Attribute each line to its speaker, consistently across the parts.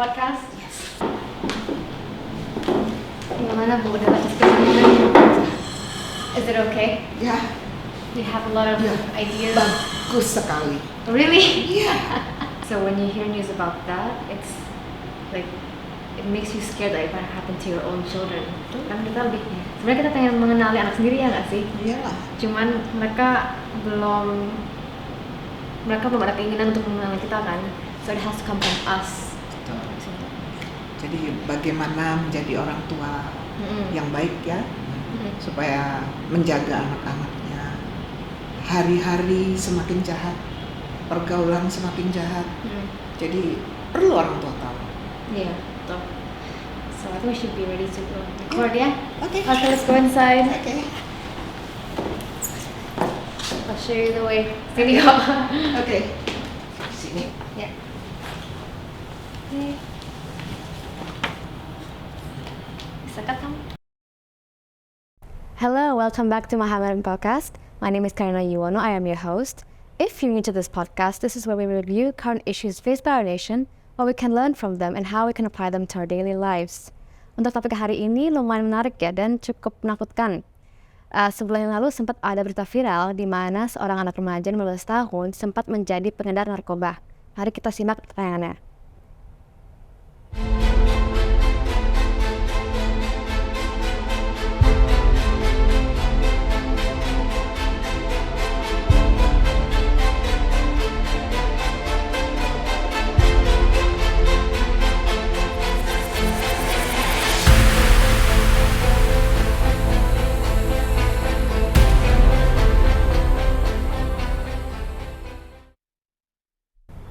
Speaker 1: podcast?
Speaker 2: Yes.
Speaker 1: Gimana Bu? Udah baca skripnya? Is it okay?
Speaker 2: Ya,
Speaker 1: You have a lot of ideas?
Speaker 2: bagus sekali.
Speaker 1: Really?
Speaker 2: Iya.
Speaker 1: So when you hear news about that, it's like it makes you scared that it might happen to your own children. Kan kita lebih sebenarnya kita pengen mengenali anak sendiri ya nggak sih?
Speaker 2: Iyalah.
Speaker 1: Cuman mereka belum ada keinginan untuk mengenali kita kan, so it has to come from us.
Speaker 2: Jadi bagaimana menjadi orang tua
Speaker 1: Mm-mm.
Speaker 2: yang baik ya,
Speaker 1: Mm-mm.
Speaker 2: supaya menjaga anak-anaknya. Hari-hari semakin jahat, pergaulan semakin jahat.
Speaker 1: Mm-mm.
Speaker 2: Jadi perlu orang tua tahu.
Speaker 1: Yeah, betul. So I think we should be ready to go record ya.
Speaker 2: Oke.
Speaker 1: Okay, let's go inside.
Speaker 2: Oke.
Speaker 1: I'll show you the way. Sini kok.
Speaker 2: Oke. Sini.
Speaker 1: Ya. Oke. Bisa kan kamu? Hello, welcome back to Mahamaran Podcast. My name is Karina Yuwono. I am your host. If you're new to this podcast, this is where we review current issues faced by our nation, what we can learn from them, and how we can apply them to our daily lives. Untuk topik hari ini lumayan menarik ya dan cukup menakutkan. Sebulan yang lalu sempat ada berita viral di mana seorang anak remaja 15 tahun sempat menjadi pengedar narkoba. Mari kita simak tayangannya.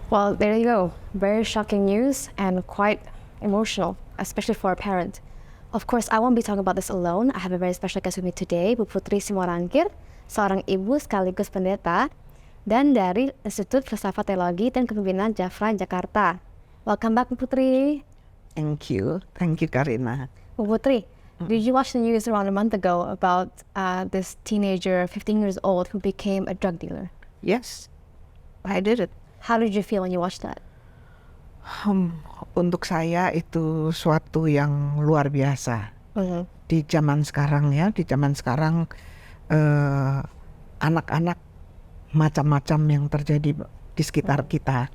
Speaker 1: Well, there you go. Very shocking news and quite emotional, especially for a parent. Of course, I won't be talking about this alone. I have a very special guest with me today, Bu Putri Simorangkir, seorang ibu sekaligus pendeta, dan dari Institut Filsafat Teologi dan Kepemimpinan Jafra, Jakarta. Welcome back, Bu Putri.
Speaker 2: Thank you Karina.
Speaker 1: Bu Putri, did you watch the news around a month ago about this teenager, 15 years old, who became a drug dealer?
Speaker 2: Yes, I did it.
Speaker 1: How did you feel when you watched that?
Speaker 2: Untuk saya itu suatu yang luar biasa. Di zaman sekarang ya, anak-anak macam-macam yang terjadi di sekitar kita.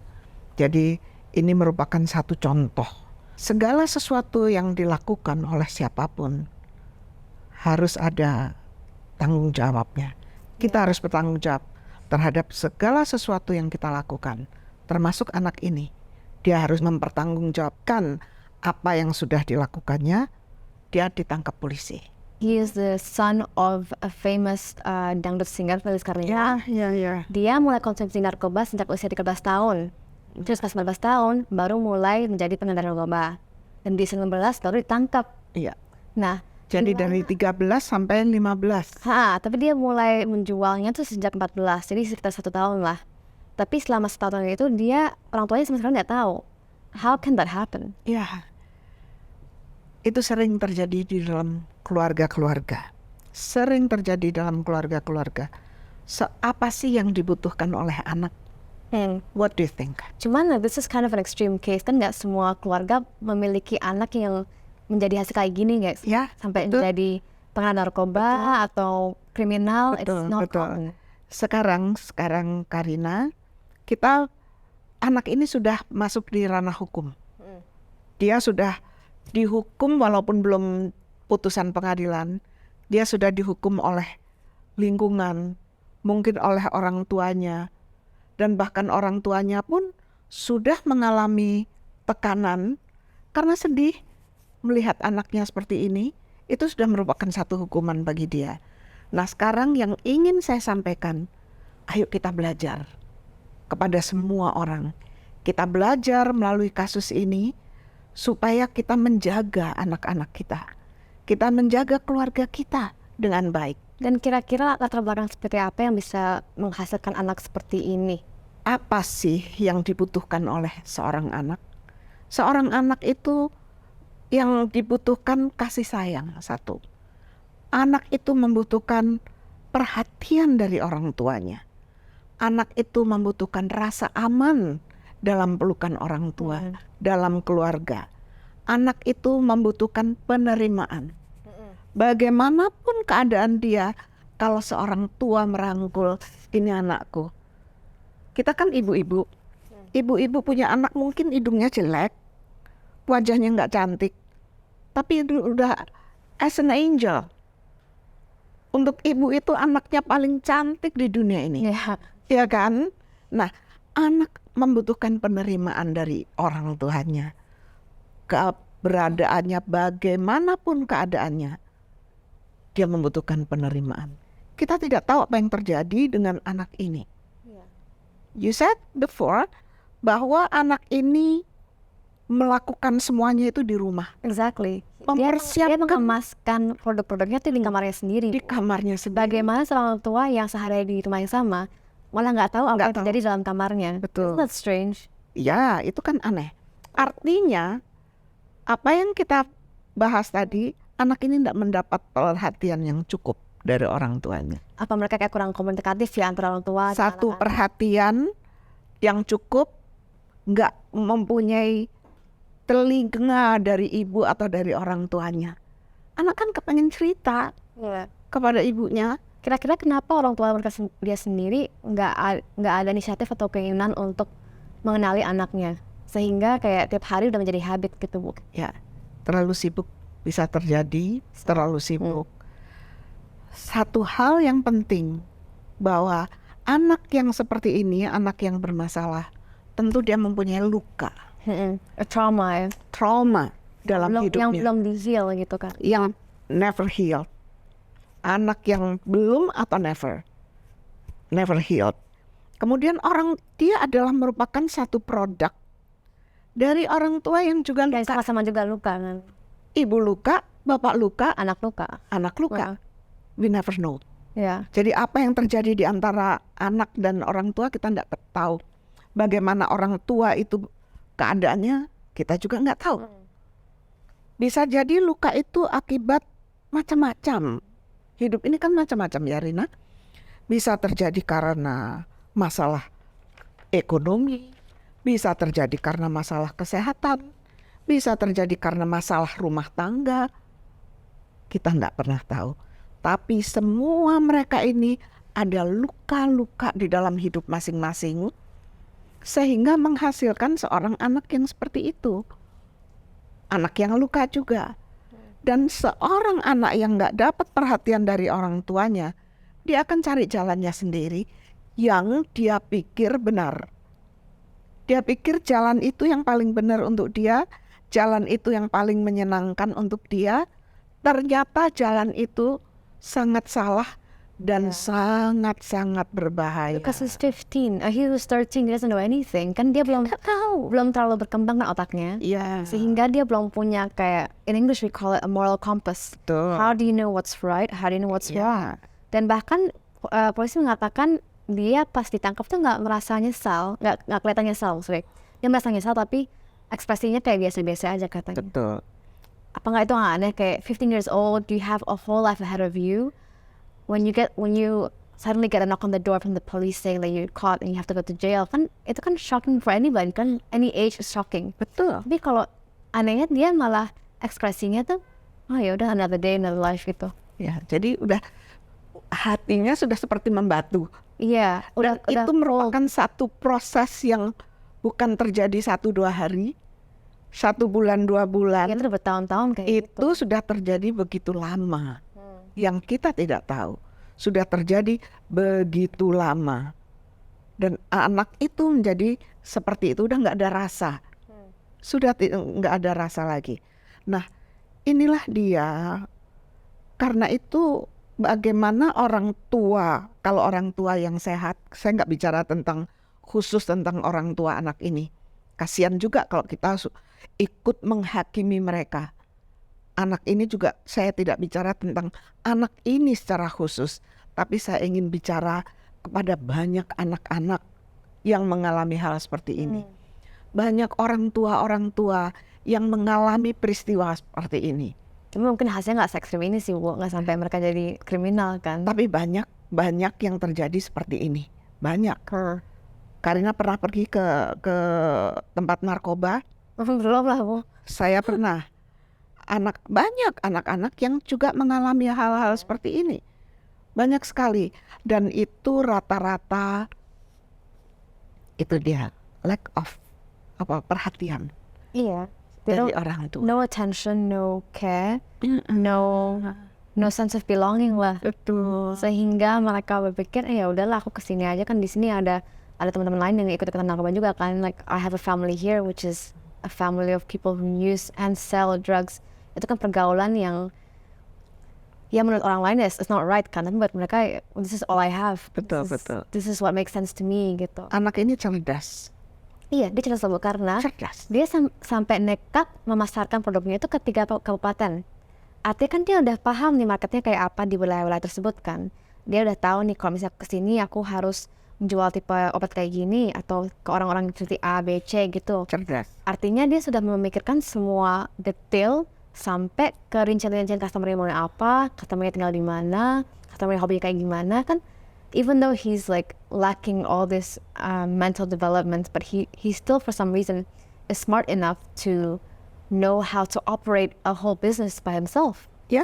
Speaker 2: Jadi ini merupakan satu contoh. Segala sesuatu yang dilakukan oleh siapapun harus ada tanggung jawabnya. Kita harus bertanggung jawab terhadap segala sesuatu yang kita lakukan, termasuk anak ini. Dia harus mempertanggungjawabkan apa yang sudah dilakukannya. Dia ditangkap polisi.
Speaker 1: He is the son of a famous dangdut singer, Felis Karlina.
Speaker 2: Ya.
Speaker 1: Dia mulai konsumsi narkoba sejak usia 13 tahun. Terus pas 14 tahun baru mulai menjadi pengedar narkoba. Dan di 19 baru ditangkap.
Speaker 2: Iya.
Speaker 1: Nah,
Speaker 2: Jadi dari 13 sampai 15.
Speaker 1: tapi dia mulai menjualnya tuh sejak 14, jadi sekitar 1 tahun lah. Tapi selama 1 tahun itu dia, orang tuanya sama sekali nggak tahu. How can that happen?
Speaker 2: Ya, itu sering terjadi di dalam keluarga-keluarga. Apa sih yang dibutuhkan oleh anak? What do you think?
Speaker 1: Cuman this is kind of an extreme case, kan nggak semua keluarga memiliki anak yang menjadi hasil kayak gini guys.
Speaker 2: Ya,
Speaker 1: Sampai
Speaker 2: betul.
Speaker 1: menjadi pengedar narkoba atau kriminal. It's not common.
Speaker 2: Sekarang Karina, anak ini sudah masuk di ranah hukum. Dia sudah dihukum walaupun belum putusan pengadilan. Dia sudah dihukum oleh lingkungan, mungkin oleh orang tuanya, dan bahkan orang tuanya pun sudah mengalami tekanan karena sedih melihat anaknya seperti ini. Itu sudah merupakan satu hukuman bagi dia. Nah, sekarang yang ingin saya sampaikan, ayo kita belajar kepada semua orang. Kita belajar melalui kasus ini supaya kita menjaga anak-anak kita. Kita menjaga keluarga kita dengan baik.
Speaker 1: Dan kira-kira latar belakang seperti apa yang bisa menghasilkan anak seperti ini?
Speaker 2: Apa sih yang dibutuhkan oleh seorang anak? Seorang anak itu yang dibutuhkan kasih sayang, satu. Anak itu membutuhkan perhatian dari orang tuanya. Anak itu membutuhkan rasa aman dalam pelukan orang tua, dalam keluarga. Anak itu membutuhkan penerimaan. Bagaimanapun keadaan dia, kalau seorang tua merangkul, ini anakku. Kita kan ibu-ibu. Ibu-ibu punya anak mungkin hidungnya jelek, wajahnya nggak cantik, tapi itu udah as an angel. Untuk ibu itu anaknya paling cantik di dunia ini. Ya kan? Nah, anak membutuhkan penerimaan dari orang tuanya. Keberadaannya bagaimanapun keadaannya, dia membutuhkan penerimaan. Kita tidak tahu apa yang terjadi dengan anak ini. You said before bahwa anak ini melakukan semuanya itu di rumah.
Speaker 1: Exactly.
Speaker 2: Mempersiapkan,
Speaker 1: dia mengemaskan produk-produknya tuh di kamarnya sendiri.
Speaker 2: Di kamarnya sendiri.
Speaker 1: Bagaimana seorang tua yang sehari di rumah yang sama malah nggak tahu apa yang terjadi dalam kamarnya.
Speaker 2: Betul.
Speaker 1: Isn't that strange?
Speaker 2: Ya, itu kan aneh. Artinya apa yang kita bahas tadi, anak ini tidak mendapat perhatian yang cukup dari orang tuanya.
Speaker 1: Apa mereka kayak kurang komunikatif ya antara orang tua?
Speaker 2: Satu perhatian yang cukup, nggak mempunyai telinga dari ibu atau dari orang tuanya. Anak kan kepengen cerita kepada ibunya.
Speaker 1: Kira-kira kenapa orang tua mereka dia sendiri nggak ada inisiatif atau keinginan untuk mengenali anaknya, sehingga kayak tiap hari udah menjadi habit gitu, Bu?
Speaker 2: Ya, terlalu sibuk bisa terjadi, terlalu sibuk. Satu hal yang penting bahwa anak yang seperti ini, anak yang bermasalah, tentu dia mempunyai luka.
Speaker 1: Trauma
Speaker 2: dalam hidupnya
Speaker 1: yang belum di-heal gitu kan,
Speaker 2: yang never healed. Anak yang belum atau never healed. Kemudian dia adalah merupakan satu produk dari orang tua yang juga luka.
Speaker 1: Sama-sama juga luka kan.
Speaker 2: Ibu luka, bapak luka,
Speaker 1: anak luka.
Speaker 2: We never know. Jadi apa yang terjadi di antara anak dan orang tua kita tidak tahu. Bagaimana orang tua itu keadaannya kita juga nggak tahu. Bisa jadi luka itu akibat macam-macam. Hidup ini kan macam-macam ya Rina. Bisa terjadi karena masalah ekonomi, bisa terjadi karena masalah kesehatan, bisa terjadi karena masalah rumah tangga. Kita nggak pernah tahu. Tapi semua mereka ini ada luka-luka di dalam hidup masing-masing, sehingga menghasilkan seorang anak yang seperti itu. Anak yang luka juga. Dan seorang anak yang nggak dapat perhatian dari orang tuanya, dia akan cari jalannya sendiri yang dia pikir benar. Dia pikir jalan itu yang paling benar untuk dia, jalan itu yang paling menyenangkan untuk dia. Ternyata jalan itu sangat salah dan sangat-sangat berbahaya.
Speaker 1: Because he's 15, he was 13, he doesn't know anything. Kan dia belum terlalu berkembang otaknya. Sehingga dia belum punya kayak, in English we call it a moral compass. How do you know what's right? How do you know what's wrong? Dan bahkan polisi mengatakan dia pas ditangkap tuh nggak merasa nyesal, nggak kelihatan nyesal, dia merasa nyesal tapi ekspresinya kayak biasa-biasa aja katanya.
Speaker 2: Betul.
Speaker 1: Apa nggak itu aneh, kayak 15 years old, you have a whole life ahead of you. When you suddenly get a knock on the door from the police saying that you're caught and you have to go to jail, kan itu kan shocking for anybody, kan any age is shocking.
Speaker 2: Betul.
Speaker 1: Tapi kalau anehnya dia malah ekspresinya tuh, oh ya udah another day, another life gitu.
Speaker 2: Ya, jadi udah hatinya sudah seperti membatu.
Speaker 1: Iya,
Speaker 2: itu merupakan satu proses yang bukan terjadi 1-2 hari, 1 bulan 2 bulan.
Speaker 1: Itu udah bertahun-tahun kayak
Speaker 2: itu sudah terjadi begitu lama. Yang kita tidak tahu sudah terjadi begitu lama, dan anak itu menjadi seperti itu, udah nggak ada rasa, sudah nggak ada rasa lagi. Nah, inilah dia. Karena itu bagaimana orang tua, kalau orang tua yang sehat, saya nggak bicara khusus tentang orang tua anak ini. Kasihan juga kalau kita ikut menghakimi mereka. Anak ini juga saya tidak bicara tentang anak ini secara khusus, tapi saya ingin bicara kepada banyak anak-anak yang mengalami hal seperti ini. Banyak orang tua yang mengalami peristiwa seperti ini.
Speaker 1: Tapi mungkin hasilnya nggak se-ekstrim ini sih, Bu, nggak sampai mereka jadi kriminal kan.
Speaker 2: Tapi banyak yang terjadi seperti ini, banyak. Karina pernah pergi ke tempat narkoba?
Speaker 1: Belum lah Bu.
Speaker 2: Saya pernah. Banyak anak-anak yang juga mengalami hal-hal seperti ini. Banyak sekali. Dan itu rata-rata itu dia lack of perhatian
Speaker 1: Iya.
Speaker 2: dari orang tua.
Speaker 1: No attention, no care, no sense of belonging lah.
Speaker 2: Betul.
Speaker 1: Sehingga mereka berpikir, ya udahlah aku kesini aja, kan di sini ada teman-teman lain yang ikut-ikutan narkoba juga kan. Like I have a family here, which is a family of people who use and sell drugs. Itu kan pergaulan yang ya menurut orang lain it's not right kan, tapi buat mereka this is all I have.
Speaker 2: Betul.
Speaker 1: This is what makes sense to me gitu.
Speaker 2: Anak ini cerdas.
Speaker 1: Iya, dia cerdas loh karena
Speaker 2: Cerdas.
Speaker 1: dia sampai nekat memasarkan produknya itu ke 3 kabupaten. Artinya kan dia udah paham nih marketnya kayak apa di wilayah-wilayah tersebut kan. Dia udah tahu nih kalau misalnya kesini aku harus menjual tipe obat kayak gini atau ke orang-orang seperti A, B, C gitu.
Speaker 2: Cerdas.
Speaker 1: Artinya dia sudah memikirkan semua detail sampai ke rincian-rincian customer-nya mau apa, customer-nya tinggal di mana, customer-nya hobinya kayak gimana kan. Even though he's like lacking all this mental development, but he still for some reason is smart enough to know how to operate a whole business by himself.
Speaker 2: Ya,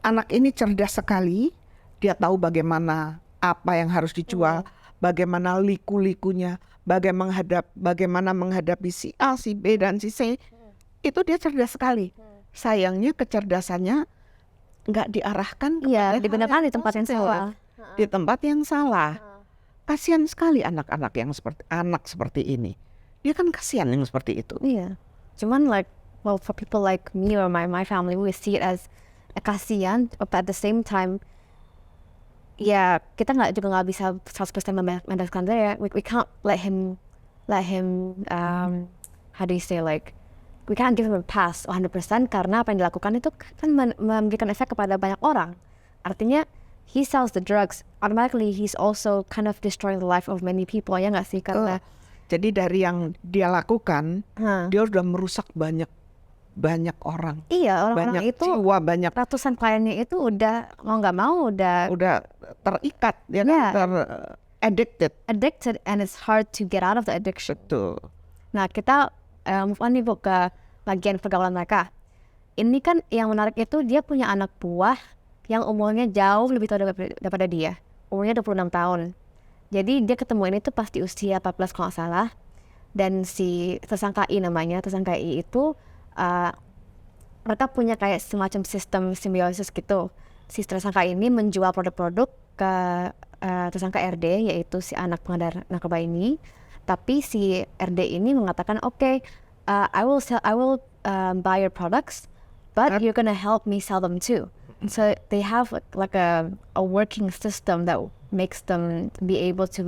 Speaker 2: anak ini cerdas sekali. Dia tahu bagaimana apa yang harus dijual, bagaimana liku-likunya, bagaimana menghadapi si A, si B, dan si C. Itu dia cerdas sekali. Sayangnya kecerdasannya nggak diarahkan
Speaker 1: Iya,
Speaker 2: kepada
Speaker 1: digunakan di tempat yang
Speaker 2: positif.
Speaker 1: salah.
Speaker 2: Di tempat yang salah. Kasihan sekali anak-anak yang seperti ini. Dia kan kasihan yang seperti itu.
Speaker 1: Iya. Cuman like, well, for people like me or my family, we see it as a kasihan, but at the same time, ya kita nggak bisa 100% membebaskan dia. We can't let him how do you say, like we can't give him a pass 100% karena apa yang dilakukan itu kan memberikan efek kepada banyak orang. Artinya he sells the drugs, automatically he's also kind of destroying the life of many people, ya nggak sih? Karena
Speaker 2: Jadi dari yang dia lakukan, dia sudah merusak banyak orang.
Speaker 1: iya, orang-orang
Speaker 2: Banyak
Speaker 1: itu
Speaker 2: jiwa, banyak
Speaker 1: ratusan kliennya itu udah mau nggak mau udah
Speaker 2: terikat, ya
Speaker 1: Yeah.
Speaker 2: kan?
Speaker 1: addicted and it's hard to get out of the addiction.
Speaker 2: Betul.
Speaker 1: Nah, kita move on nih Bu ke bagian pergaulan mereka. Ini kan yang menarik itu dia punya anak buah yang umurnya jauh lebih tua daripada dia. Umurnya 26 tahun. Jadi dia ketemu ini tuh pas di usia 14 kalau nggak salah. Dan si tersangka I namanya, tersangka I itu mereka punya kayak semacam sistem simbiosis gitu. Si tersangka ini menjual produk-produk ke tersangka RD, yaitu si anak pengedar narkoba ini. Tapi si RD ini mengatakan, okay, I will buy your products, but you're gonna help me sell them too. So they have like a working system that makes them be able to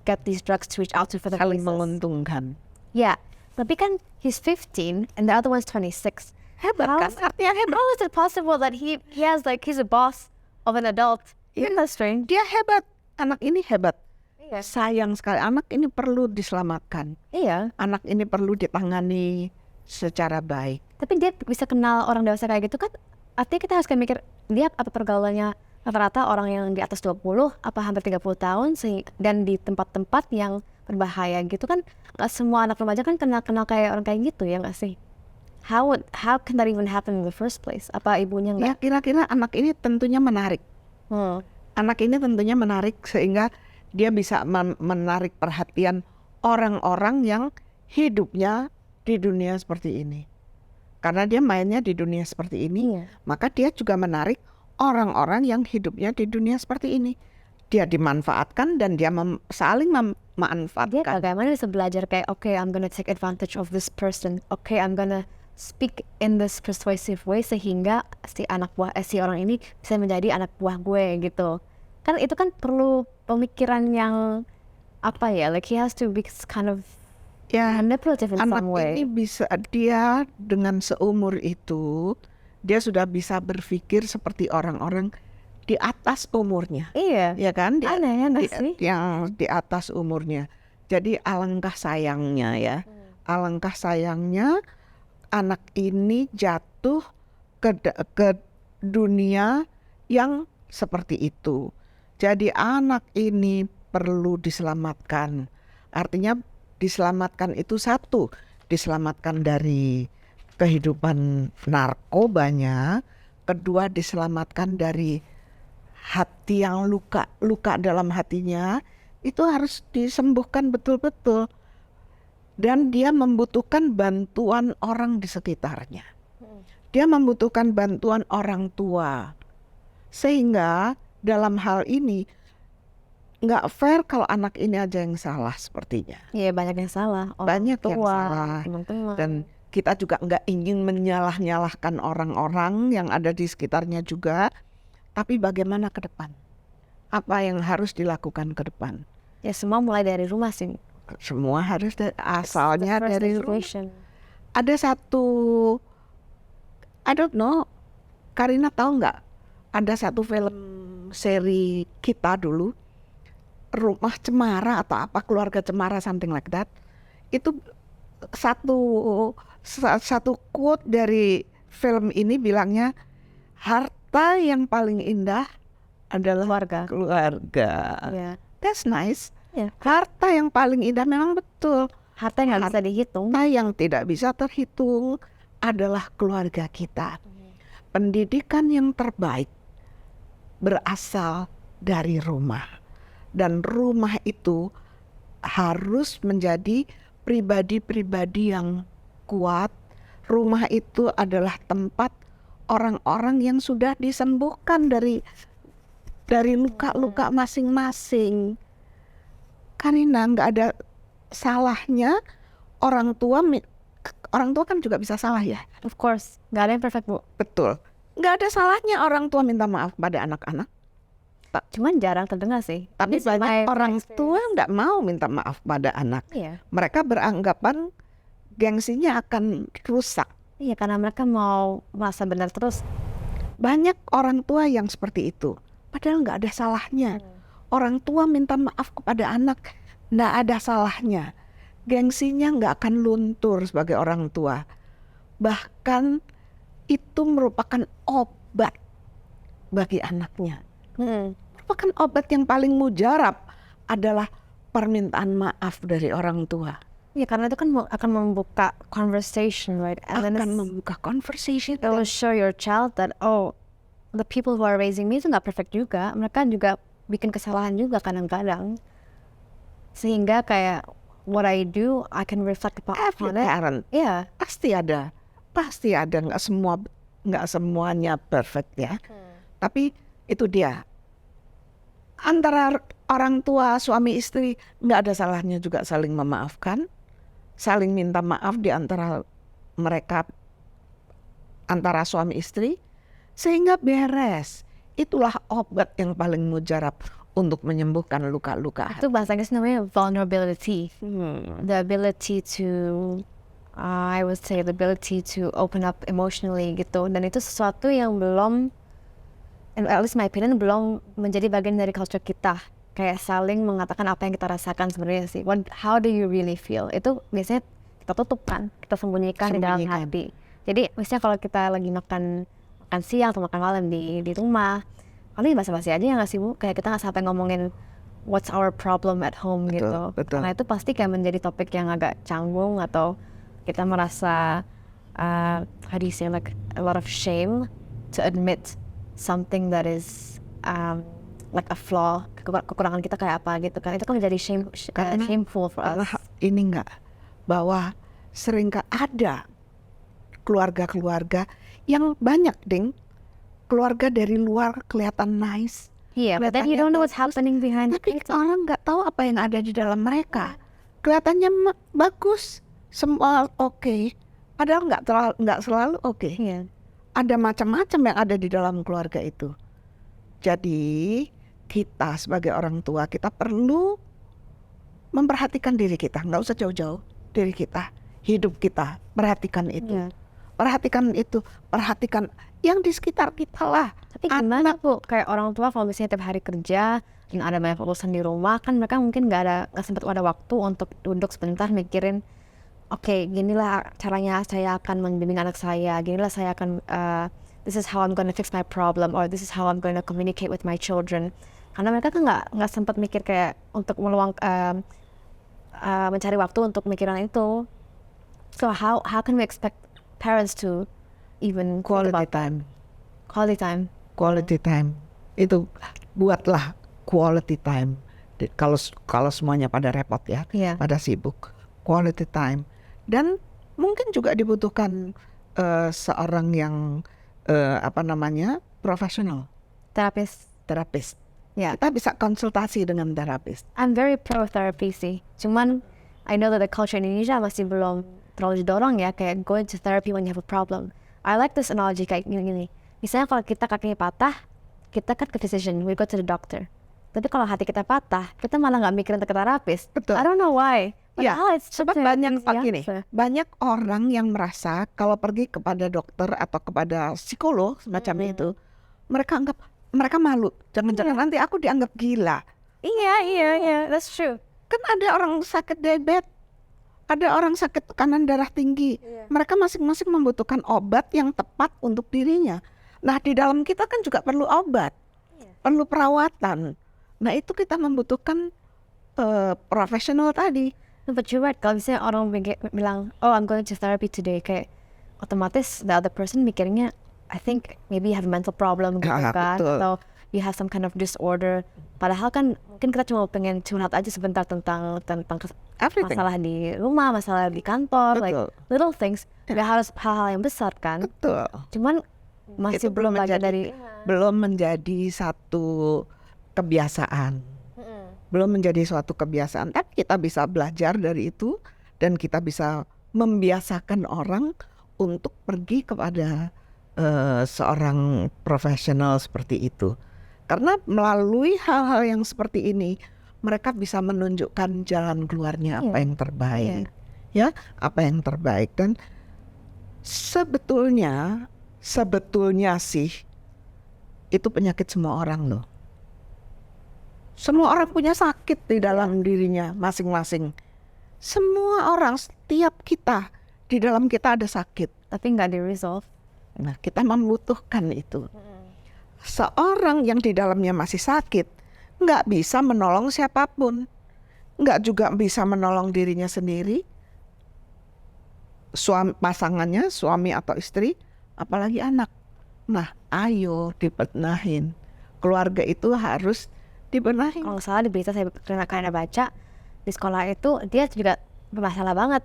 Speaker 1: get these drugs to reach out to further
Speaker 2: Saling
Speaker 1: places.
Speaker 2: menguntungkan.
Speaker 1: Yeah, tapi kan he's 15 and the other one's 26.
Speaker 2: Hebat kan? Artinya hebat.
Speaker 1: How is it possible that he has like he's a boss of an adult? Isn't that strange?
Speaker 2: Dia hebat. Anak ini hebat.
Speaker 1: Iya.
Speaker 2: Sayang sekali. Anak ini perlu diselamatkan.
Speaker 1: Iya.
Speaker 2: Anak ini perlu ditangani secara baik.
Speaker 1: Tapi dia bisa kenal orang dewasa kayak gitu kan? Artinya kita harus kayak mikir, dia apa pergaulannya rata-rata orang yang di atas 20 apa hampir 30 tahun dan di tempat-tempat yang berbahaya gitu kan. Gak semua anak remaja kan kenal kayak orang kayak gitu, ya gak sih? How can that even happen in the first place? Apa ibunya
Speaker 2: Ya,
Speaker 1: nggak?
Speaker 2: kira-kira anak ini tentunya menarik. Anak ini tentunya menarik sehingga dia bisa menarik perhatian orang-orang yang hidupnya di dunia seperti ini. Karena dia mainnya di dunia seperti ini,
Speaker 1: Iya.
Speaker 2: maka dia juga menarik orang-orang yang hidupnya di dunia seperti ini. Dia dimanfaatkan dan dia saling
Speaker 1: Dia
Speaker 2: memanfaatkan.
Speaker 1: bagaimana bisa belajar kayak, okay, I'm gonna take advantage of this person. Okay, I'm gonna speak in this persuasive way sehingga si orang ini bisa menjadi anak buah gue gitu. Kan itu kan perlu pemikiran yang apa ya, like he has to be kind of
Speaker 2: Ya,
Speaker 1: manipulative in
Speaker 2: anak
Speaker 1: some way.
Speaker 2: ini dia dengan seumur itu, dia sudah bisa berpikir seperti orang-orang di atas umurnya.
Speaker 1: Iya.
Speaker 2: Ya kan?
Speaker 1: Aneh ya nggak sih?
Speaker 2: Yang di atas umurnya. Jadi alangkah sayangnya ya. Alangkah sayangnya anak ini jatuh ke dunia yang seperti itu. Jadi anak ini perlu diselamatkan. Artinya diselamatkan itu satu, diselamatkan dari kehidupan narkobanya, kedua diselamatkan dari hati yang luka dalam hatinya, itu harus disembuhkan betul-betul. Dan dia membutuhkan bantuan orang di sekitarnya. Dia membutuhkan bantuan orang tua. Sehingga dalam hal ini nggak fair kalau anak ini aja yang salah sepertinya.
Speaker 1: Iya, banyak yang salah.
Speaker 2: Banyak yang
Speaker 1: tua,
Speaker 2: salah.
Speaker 1: teman-teman.
Speaker 2: Dan kita juga nggak ingin menyalah-nyalahkan orang-orang yang ada di sekitarnya juga. Tapi bagaimana ke depan? Apa yang harus dilakukan ke depan?
Speaker 1: Ya semua mulai dari rumah sih.
Speaker 2: Semua harus asalnya
Speaker 1: The first
Speaker 2: dari rumah.
Speaker 1: education.
Speaker 2: Ada satu, I don't know, Karina tahu nggak? Ada satu film seri kita dulu, Rumah Cemara atau apa, Keluarga Cemara, something like that. Itu satu quote dari film ini bilangnya, harta yang paling indah adalah keluarga.
Speaker 1: Yeah.
Speaker 2: That's nice.
Speaker 1: Yeah.
Speaker 2: Harta yang paling indah memang betul.
Speaker 1: Harta yang nggak bisa dihitung.
Speaker 2: Harta yang tidak bisa terhitung adalah keluarga kita. Pendidikan yang terbaik berasal dari rumah. Dan rumah itu harus menjadi pribadi-pribadi yang kuat. Rumah itu adalah tempat orang-orang yang sudah disembuhkan dari luka-luka masing-masing. Karena nggak ada salahnya orang tua kan juga bisa salah ya.
Speaker 1: Of course, nggak ada yang perfect, Bu.
Speaker 2: Betul. Nggak ada salahnya orang tua minta maaf pada anak-anak.
Speaker 1: Cuman jarang terdengar sih.
Speaker 2: Tapi
Speaker 1: This is
Speaker 2: banyak
Speaker 1: my
Speaker 2: orang
Speaker 1: experience.
Speaker 2: tua nggak mau minta maaf pada anak.
Speaker 1: Iya.
Speaker 2: Mereka beranggapan gengsinya akan rusak.
Speaker 1: Iya, karena mereka mau merasa benar terus.
Speaker 2: Banyak orang tua yang seperti itu. Padahal nggak ada salahnya. Orang tua minta maaf kepada anak, nggak ada salahnya. Gengsinya nggak akan luntur sebagai orang tua. Bahkan itu merupakan obat bagi anaknya. Merupakan obat yang paling mujarab adalah permintaan maaf dari orang tua.
Speaker 1: Ya, karena itu kan akan membuka conversation, right? And then
Speaker 2: Akan membuka conversation.
Speaker 1: it will show your child that, oh, the people who are raising me itu nggak perfect juga. Mereka juga bikin kesalahan juga kadang-kadang. Sehingga kayak what I do, I can reflect
Speaker 2: Every
Speaker 1: upon it.
Speaker 2: parent
Speaker 1: Yeah.
Speaker 2: pasti ada, nggak semuanya perfect ya. Tapi itu dia. Antara orang tua, suami istri, nggak ada salahnya juga saling memaafkan, saling minta maaf di antara mereka, antara suami istri, sehingga beres. Itulah obat yang paling mujarab untuk menyembuhkan luka-luka.
Speaker 1: Itu bahasa Inggris namanya vulnerability. The ability to, I would say the ability to open up emotionally gitu. Dan itu sesuatu yang belum, and at least my opinion, belum menjadi bagian dari culture kita. Kayak saling mengatakan apa yang kita rasakan sebenarnya sih. How do you really feel? Itu biasanya kita tutup kan, kita sembunyikan di dalam hati. Jadi misalnya kalau kita lagi makan siang atau makan malam di rumah, paling basa-basi aja ya nggak sih Bu? Kayak kita nggak sampai ngomongin what's our problem at home gitu.
Speaker 2: Betul.
Speaker 1: Karena itu pasti kayak menjadi topik yang agak canggung atau kita merasa how do you say, like a lot of shame to admit something that is like a flaw, kekurangan kita kayak apa gitu kan. Itu kan menjadi shameful for us.
Speaker 2: Ini enggak, bahwa sering ada keluarga-keluarga yang banyak keluarga dari luar kelihatan nice.
Speaker 1: Iya, but then you don't know what's happening behind
Speaker 2: Tapi
Speaker 1: it.
Speaker 2: orang nggak tahu apa yang ada di dalam mereka. Kelihatannya bagus, semua oke. Padahal nggak selalu oke.
Speaker 1: Iya.
Speaker 2: Ada macam-macam yang ada di dalam keluarga itu. Jadi kita sebagai orang tua, kita perlu memperhatikan diri kita. Nggak usah jauh-jauh, diri kita, hidup kita. Perhatikan itu.
Speaker 1: Iya.
Speaker 2: Perhatikan itu, perhatikan yang di sekitar kita lah.
Speaker 1: Tapi gimana Bu, kayak orang tua kalau misalnya tiap hari kerja dan ada banyak urusan di rumah, kan mereka mungkin nggak sempat ada waktu untuk duduk sebentar mikirin, oke, ginilah caranya saya akan membimbing anak saya, ginilah saya akan this is how I'm gonna fix my problem, or this is how I'm gonna communicate with my children. Karena mereka kan nggak sempat mikir kayak untuk mencari waktu untuk mikirin itu. So how can we expect parents to even think
Speaker 2: Quality
Speaker 1: about
Speaker 2: time.
Speaker 1: quality time?
Speaker 2: Quality time. Itu buatlah quality time. Kalau semuanya pada repot ya,
Speaker 1: Iya.
Speaker 2: pada sibuk. Quality time. Dan mungkin juga dibutuhkan seorang yang profesional,
Speaker 1: Terapis.
Speaker 2: terapis.
Speaker 1: Ya.
Speaker 2: Kita bisa konsultasi dengan terapis.
Speaker 1: I'm very pro therapy sih. Cuman I know that the culture in Indonesia masih belum terlalu didorong ya, kayak going to therapy when you have a problem. I like this analogy kayak gini. Misalnya kalau kita kakinya patah, kita kan ke physician, we go to the doctor. Tapi kalau hati kita patah, kita malah nggak mikirin ke terapis.
Speaker 2: Betul.
Speaker 1: I don't know why.
Speaker 2: Ya, sebab banyak
Speaker 1: easy.
Speaker 2: banyak orang yang merasa kalau pergi kepada dokter atau kepada psikolog semacam itu, mereka malu. Jangan-jangan nanti aku dianggap gila.
Speaker 1: Iya, that's true.
Speaker 2: Kan ada orang sakit diabetes, ada orang sakit tekanan darah tinggi. Mereka masing-masing membutuhkan obat yang tepat untuk dirinya. Nah, di dalam kita kan juga perlu obat, perlu perawatan. Nah, itu kita membutuhkan profesional tadi.
Speaker 1: No, but you're right. Kalau misalnya orang bilang, oh I'm going to therapy today, kayak otomatis the other person mikirnya, I think maybe you have a mental problem gitu kan,
Speaker 2: betul.
Speaker 1: atau you have some kind of disorder. Padahal kan mungkin kita cuma pengen curhat aja sebentar tentang
Speaker 2: Everything.
Speaker 1: masalah di rumah, masalah di kantor, like
Speaker 2: Betul.
Speaker 1: little things. Gak harus hal-hal yang besar kan.
Speaker 2: Betul.
Speaker 1: Cuman masih
Speaker 2: Itu
Speaker 1: belum bagian dari
Speaker 2: belum menjadi satu kebiasaan. Belum menjadi suatu kebiasaan. Tapi kita bisa belajar dari itu dan kita bisa membiasakan orang untuk pergi kepada seorang profesional seperti itu. Karena melalui hal-hal yang seperti ini, mereka bisa menunjukkan jalan keluarnya apa yang terbaik. Ya, apa yang terbaik. Dan sebetulnya sih itu penyakit semua orang loh. Semua orang punya sakit di dalam dirinya masing-masing. Semua orang, setiap kita, di dalam kita ada sakit.
Speaker 1: tapi nggak di-resolve.
Speaker 2: Nah, kita membutuhkan itu. Seorang yang di dalamnya masih sakit nggak bisa menolong siapapun, nggak juga bisa menolong dirinya sendiri, pasangannya, suami atau istri, apalagi anak. Nah, ayo dibenahin. Keluarga itu harus dibenahin.
Speaker 1: Kalau nggak salah di berita saya pernah baca, di sekolah itu dia juga bermasalah banget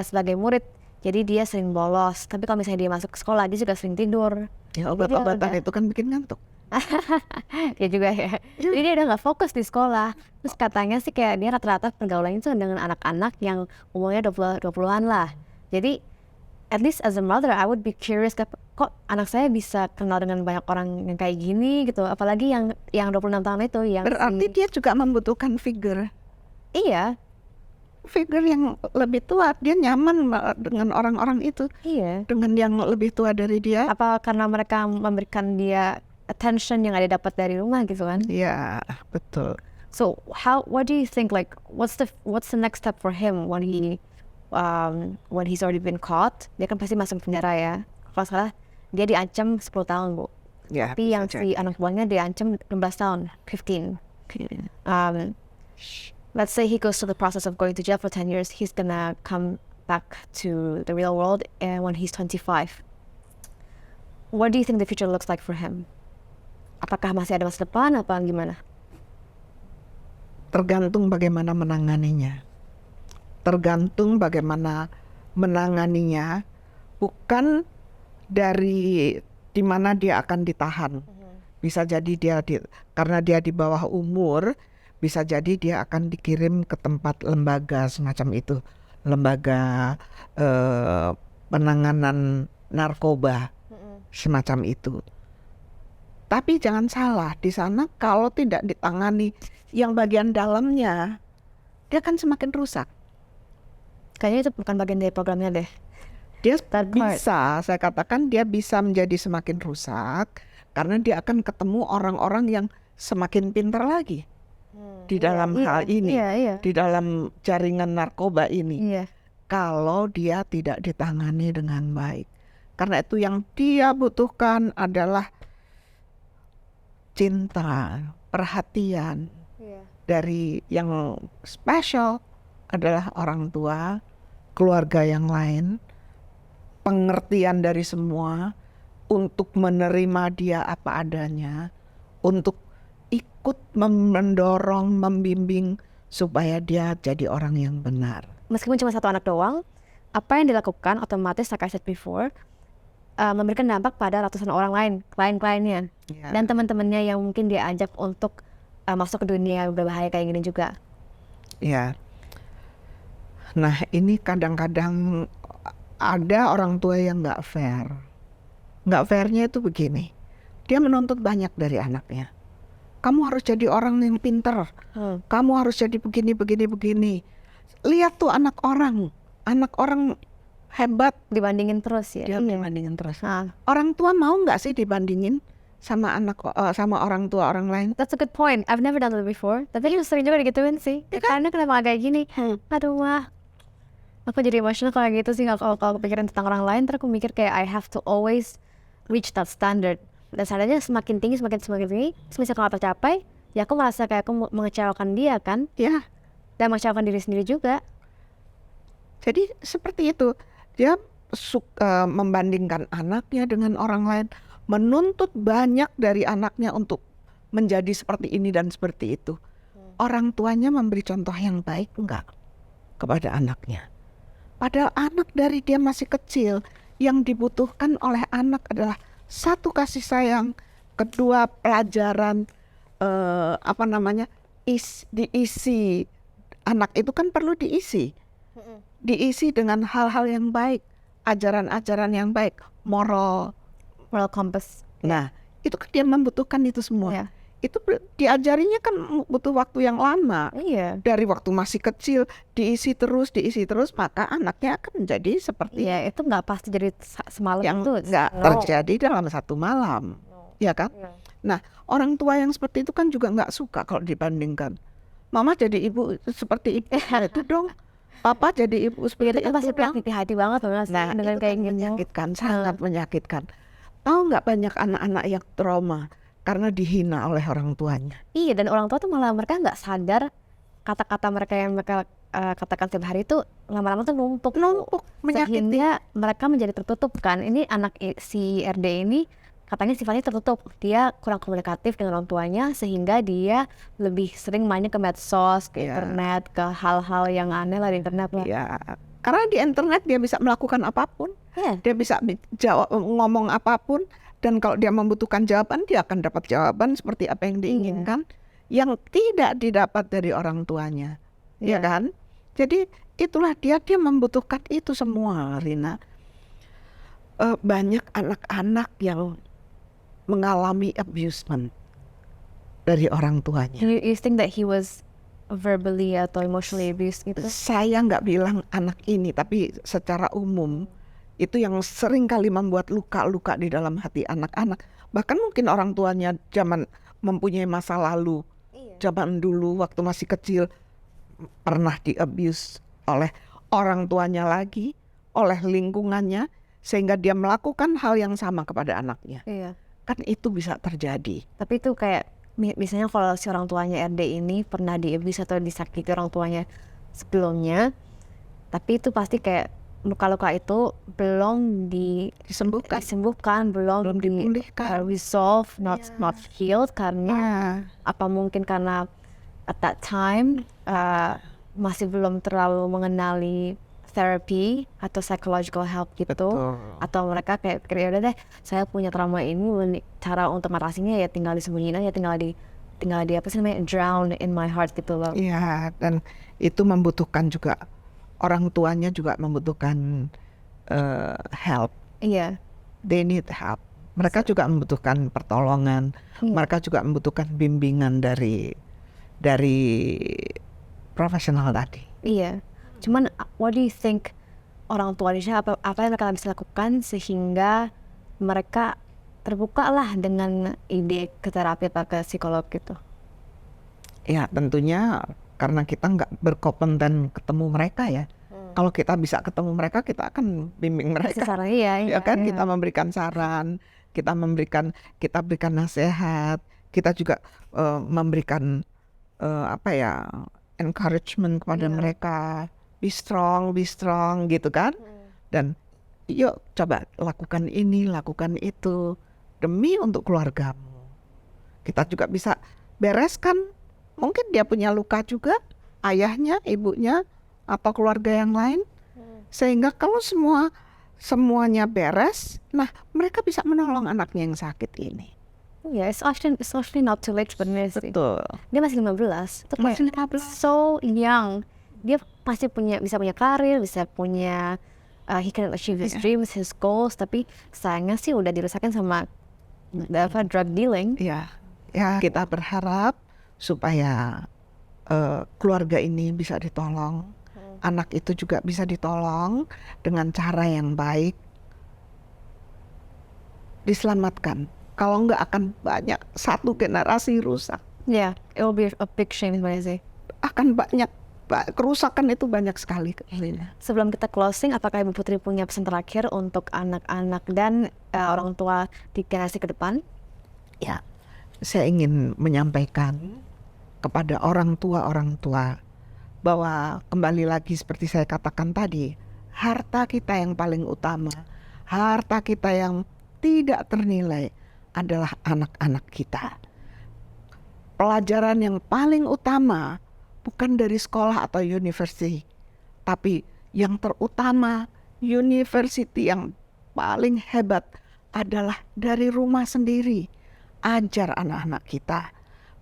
Speaker 1: sebagai murid. Jadi dia sering bolos. Tapi kalau misalnya dia masuk ke sekolah, dia juga sering tidur.
Speaker 2: Ya, obat-obatan itu kan bikin ngantuk.
Speaker 1: Ya juga ya. Jadi dia udah nggak fokus di sekolah. Terus katanya sih kayak dia rata-rata pergaulannya itu dengan anak-anak yang umurnya 20-an lah. Jadi at least as a mother, I would be curious kok anak saya bisa kenal dengan banyak orang yang kayak gini gitu. Apalagi yang 26 tahun itu yang
Speaker 2: Berarti dia juga membutuhkan figure yang lebih tua. Dia nyaman dengan orang-orang itu, dengan yang lebih tua dari dia.
Speaker 1: Apa karena mereka memberikan dia attention yang ada dapat dari rumah gitu kan?
Speaker 2: Ya, betul.
Speaker 1: So what do you think, like what's the next step for him when he's already been caught? Dia kan pasti masuk penjara ya. Kalau salah dia diancam 10 tahun, Bu.
Speaker 2: Ya,
Speaker 1: Tapi yang si anak buahnya diancam 16 tahun, 15. Let's say he goes through the process of going to jail for 10 years, he's gonna come back to the real world when he's 25. What do you think the future looks like for him? Apakah masih ada masa depan apa gimana?
Speaker 2: Tergantung bagaimana menanganinya. Bukan dari di mana dia akan ditahan. Bisa jadi karena dia di bawah umur, bisa jadi dia akan dikirim ke tempat lembaga semacam itu, lembaga penanganan narkoba semacam itu. Tapi jangan salah, di sana kalau tidak ditangani yang bagian dalamnya, dia akan semakin rusak.
Speaker 1: Kayaknya itu bukan bagian dari programnya deh.
Speaker 2: Dia saya katakan dia bisa menjadi semakin rusak karena dia akan ketemu orang-orang yang semakin pintar lagi di dalam hal ini, di dalam jaringan narkoba ini. Kalau dia tidak ditangani dengan baik. Karena itu yang dia butuhkan adalah cinta, perhatian dari yang special, adalah orang tua, keluarga yang lain, pengertian dari semua untuk menerima dia apa adanya, untuk ikut mendorong, membimbing supaya dia jadi orang yang benar.
Speaker 1: Meskipun cuma satu anak doang, apa yang dilakukan otomatis, like I said before, memberikan dampak pada ratusan orang lain, klien-kliennya, dan teman-temannya yang mungkin dia ajak untuk masuk ke dunia berbahaya kayak gini juga.
Speaker 2: Ya. Nah, ini kadang-kadang ada orang tua yang nggak fair. Nggak fairnya itu begini, dia menuntut banyak dari anaknya. Kamu harus jadi orang yang pinter, kamu harus jadi begini. Lihat tuh anak orang hebat,
Speaker 1: Dibandingin terus ya.
Speaker 2: dia dibandingin terus. Orang tua mau nggak sih dibandingin sama sama orang tua orang lain?
Speaker 1: That's a good point. I've never done that before. Tapi sering juga digituin sih. Karena kenapa kayak gini? Aduh mah, aku jadi emotional kalau gitu sih. Kalau kepikiran tentang orang lain, terus aku mikir kayak I have to always reach that standard. Dan standarnya semakin tinggi, semakin tinggi. Semisal kalau tercapai, ya aku merasa kayak aku mengecewakan dia kan.
Speaker 2: Ya.
Speaker 1: Dan mengecewakan diri sendiri juga.
Speaker 2: Jadi seperti itu, dia membandingkan anaknya dengan orang lain, menuntut banyak dari anaknya untuk menjadi seperti ini dan seperti itu. Orang tuanya memberi contoh yang baik enggak kepada anaknya? Padahal anak dari dia masih kecil, yang dibutuhkan oleh anak adalah satu, kasih sayang, kedua pelajaran, diisi. Anak itu kan perlu diisi dengan hal-hal yang baik, ajaran-ajaran yang baik, moral
Speaker 1: compass.
Speaker 2: Nah, itu kan dia membutuhkan itu semua.
Speaker 1: Yeah.
Speaker 2: Itu diajarinya kan butuh waktu yang lama.
Speaker 1: Iya.
Speaker 2: Dari waktu masih kecil diisi terus, maka anaknya akan menjadi seperti
Speaker 1: itu nggak pasti jadi semalam
Speaker 2: yang
Speaker 1: itu.
Speaker 2: nggak terjadi dalam satu malam, ya kan? Nah, orang tua yang seperti itu kan juga nggak suka kalau dibandingkan. Mama jadi ibu seperti ibu itu dong. Papa jadi ibu seperti itu
Speaker 1: pasti menyakiti hati banget loh.
Speaker 2: Nah,
Speaker 1: dengan
Speaker 2: itu
Speaker 1: kayak
Speaker 2: kan menyakitkan, sangat menyakitkan. Tahu nggak banyak anak-anak yang trauma karena dihina oleh orang tuanya.
Speaker 1: Iya, dan orang tua tuh malah mereka nggak sadar kata-kata mereka yang mereka katakan setiap hari itu lama-lama tuh numpuk
Speaker 2: menyakiti.
Speaker 1: Sehingga mereka menjadi tertutup kan. Ini anak si RD ini katanya sifatnya tertutup, dia kurang komunikatif dengan orang tuanya sehingga dia lebih sering mainnya ke medsos, ke internet, ke hal-hal yang aneh lah di internet lah.
Speaker 2: Ya, karena di internet dia bisa melakukan apapun, dia bisa ngomong apapun. Dan kalau dia membutuhkan jawaban, dia akan dapat jawaban seperti apa yang diinginkan, yang tidak didapat dari orang tuanya, ya kan? Jadi itulah dia membutuhkan itu semua, Rina. Banyak anak-anak yang mengalami abusement dari orang tuanya.
Speaker 1: You think that he was verbally atau emotionally abused gitu?
Speaker 2: Saya nggak bilang anak ini, tapi secara umum itu yang sering kali membuat luka-luka di dalam hati anak-anak. Bahkan mungkin orang tuanya zaman mempunyai masa lalu, zaman dulu waktu masih kecil pernah di-abuse oleh orang tuanya lagi, oleh lingkungannya, sehingga dia melakukan hal yang sama kepada anaknya. Kan itu bisa terjadi.
Speaker 1: Tapi itu kayak misalnya kalau si orang tuanya RD ini pernah di-abuse atau disakiti orang tuanya sebelumnya, tapi itu pasti kayak luka-luka itu belum disembuhkan, belum
Speaker 2: dipulihkan,
Speaker 1: resolve, not healed karena apa mungkin karena at that time masih belum terlalu mengenali therapy atau psychological help gitu.
Speaker 2: Betul.
Speaker 1: Atau mereka kayak ya udah deh, saya punya trauma ini, cara untuk mengatasinya ya tinggal disembunyiin aja, tinggal di apa sih namanya, drown in my heart gitu loh.
Speaker 2: Iya, dan itu membutuhkan juga, orang tuanya juga membutuhkan help.
Speaker 1: Iya.
Speaker 2: They need help. Mereka juga membutuhkan pertolongan. Mereka juga membutuhkan bimbingan dari profesional tadi.
Speaker 1: Iya. Cuman what do you think orang tua Indonesia apa yang mereka bisa lakukan sehingga mereka terbuka lah dengan ide ke terapi atau ke psikolog gitu?
Speaker 2: Ya tentunya karena kita nggak berkompeten ketemu mereka ya. Kalau kita bisa ketemu mereka, kita akan bimbing mereka. Ya kan, kita memberikan saran, kita berikan nasihat, kita juga memberikan encouragement kepada mereka, be strong gitu kan. Dan yuk coba lakukan ini, lakukan itu demi untuk keluargamu. Kita juga bisa bereskan, mungkin dia punya luka juga, ayahnya, ibunya, atau keluarga yang lain. Sehingga kalau semuanya beres, nah mereka bisa menolong anaknya yang sakit ini.
Speaker 1: Yeah, it's actually not too late sebenarnya sih.
Speaker 2: Betul.
Speaker 1: Dia masih 15. Itu
Speaker 2: Masih
Speaker 1: kayak
Speaker 2: 15.
Speaker 1: so young. Dia pasti bisa punya karir, bisa punya he can achieve his dreams, his goals. Tapi sayangnya sih udah dirusakin sama drug dealing.
Speaker 2: Ya, kita berharap supaya keluarga ini bisa ditolong, anak itu juga bisa ditolong dengan cara yang baik, diselamatkan. Kalau enggak akan banyak satu generasi rusak.
Speaker 1: Yeah, it will be a big shame sebenarnya sih.
Speaker 2: Akan banyak kerusakan itu banyak sekali.
Speaker 1: Sebelum kita closing, apakah Ibu Putri punya pesan terakhir untuk anak-anak dan orang tua di generasi ke depan?
Speaker 2: Ya, saya ingin menyampaikan kepada orang tua bahwa kembali lagi seperti saya katakan tadi, harta kita yang paling utama, harta kita yang tidak ternilai adalah anak-anak kita. Pelajaran yang paling utama bukan dari sekolah atau university, tapi yang terutama, university yang paling hebat adalah dari rumah sendiri. Ajar anak-anak kita,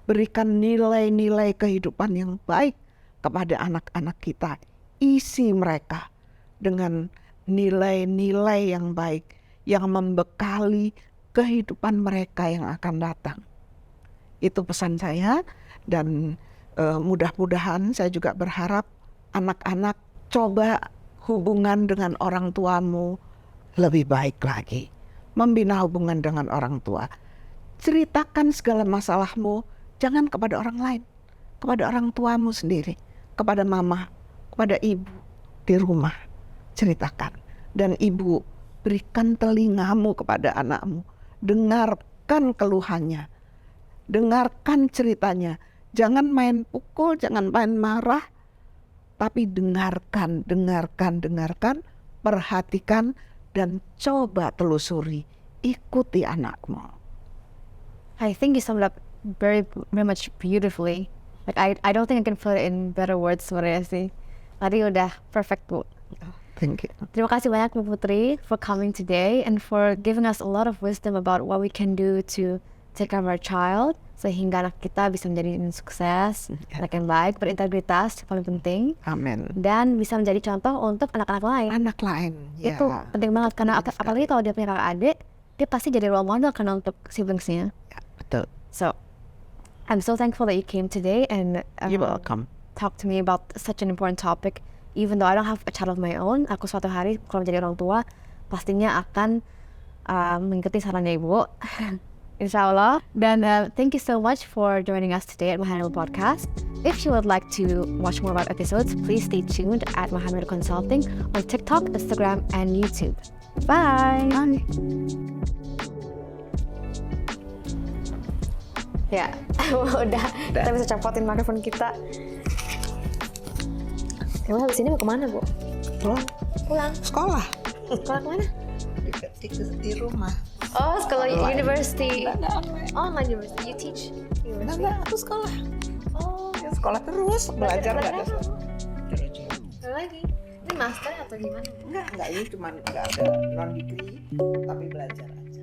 Speaker 2: berikan nilai-nilai kehidupan yang baik kepada anak-anak kita. Isi mereka dengan nilai-nilai yang baik yang membekali kehidupan mereka yang akan datang. Itu pesan saya, dan mudah-mudahan saya juga berharap anak-anak coba hubungan dengan orang tuamu lebih baik lagi. Membina hubungan dengan orang tua. Ceritakan segala masalahmu, jangan kepada orang lain, kepada orang tuamu sendiri, kepada mama, kepada ibu di rumah. Ceritakan. Dan ibu, berikan telingamu kepada anakmu. Dengarkan keluhannya, dengarkan ceritanya. Jangan main pukul, jangan main marah, tapi dengarkan, perhatikan, dan coba telusuri, ikuti anakmu.
Speaker 1: I think you summed up very much beautifully. Like I don't think I can put it in better words sebenarnya sih. Tadi udah perfect, Bu.
Speaker 2: Thank you.
Speaker 1: Terima kasih banyak Bu Putri for coming today and for giving us a lot of wisdom about what we can do to take care of our child sehingga anak kita bisa menjadi sukses, anak yang baik, berintegritas, paling penting.
Speaker 2: Amin.
Speaker 1: Dan bisa menjadi contoh untuk anak-anak lain.
Speaker 2: Anak lain, ya.
Speaker 1: Itu penting banget karena apalagi kalau dia punya kakak adik, dia pasti jadi role model karena untuk siblingsnya.
Speaker 2: Ya, betul.
Speaker 1: So, I'm so thankful that you came today and
Speaker 2: You're welcome.
Speaker 1: talk to me about such an important topic. Even though I don't have a child of my own, aku suatu hari kalau menjadi orang tua pastinya akan mengikuti sarannya Ibu. Insya Allah. Dan thank you so much for joining us today at Mahanil Podcast. If you would like to watch more about episodes, please stay tuned at Mahanil Consulting on TikTok, Instagram, and YouTube. Bye!
Speaker 2: Bye.
Speaker 1: Ya, udah. Kita bisa copotin mikrofon kita. Emang habis ini mau kemana, Bu? Pulang.
Speaker 2: Sekolah.
Speaker 1: Sekolah kemana?
Speaker 2: Di rumah.
Speaker 1: Oh, sekolah university.
Speaker 2: Enggak,
Speaker 1: Online university. You teach university?
Speaker 2: enggak, aku sekolah.
Speaker 1: Oh,
Speaker 2: Ya, sekolah terus, belajar nggak ada.
Speaker 1: Ada lagi? Ini master atau gimana?
Speaker 2: Enggak, ini cuma nggak ada non degree, tapi belajar aja.